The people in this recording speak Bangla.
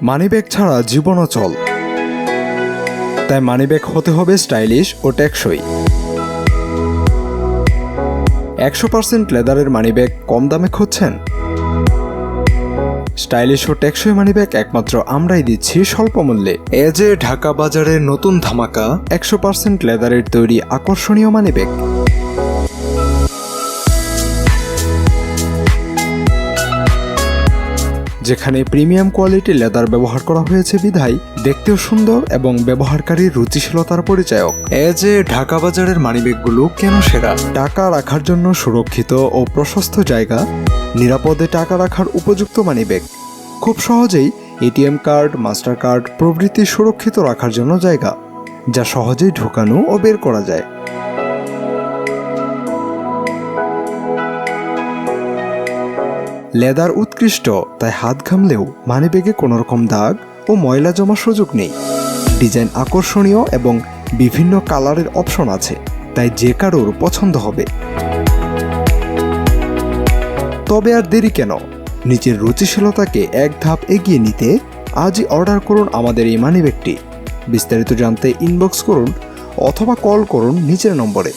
মানিব্যাগ ছাড়া জীবন অচল, তাই মানিব্যাগ হতে হবে স্টাইলিশ ও টেকসই। 100% লেদারের মানিব্যাগ কম দামে খুঁজছেন? স্টাইলিশ ও টেকসই মানিব্যাগ একমাত্র আমরাই দিচ্ছি স্বল্প মূল্যে। এ যে ঢাকা বাজারের নতুন ধামাকা 100% লেদারের তৈরি আকর্ষণীয় মানিব্যাগ। যেখানে প্রিমিয়াম কোয়ালিটির লেদার ব্যবহার করা হয়েছে বিধায় দেখতেও সুন্দর এবং ব্যবহারকারীর রুচিশীলতার পরিচায়ক। এ যে ঢাকা বাজারের মানিব্যাগগুলো কেন সেরা? টাকা রাখার জন্য সুরক্ষিত ও প্রশস্ত জায়গা, নিরাপদে টাকা রাখার উপযুক্ত মানিব্যাগ, খুব সহজেই এটিএম কার্ড, মাস্টার কার্ড প্রভৃতি সুরক্ষিত রাখার জন্য জায়গা, যা সহজেই ঢোকানো ও বের করা যায়। লেদার উৎকৃষ্ট, তাই হাত ঘামলেও মানিব্যাগে কোনো রকম দাগ ও ময়লা জমার সুযোগ নেই। ডিজাইন আকর্ষণীয় এবং বিভিন্ন কালারের অপশন আছে, তাই যে কারোর পছন্দ হবে। তবে আর দেরি কেন? নিজের রুচিশীলতাকে এক ধাপ এগিয়ে নিতে আজই অর্ডার করুন আমাদের এই মানিব্যাগটি। বিস্তারিত জানতে ইনবক্স করুন অথবা কল করুন নিচের নম্বরে।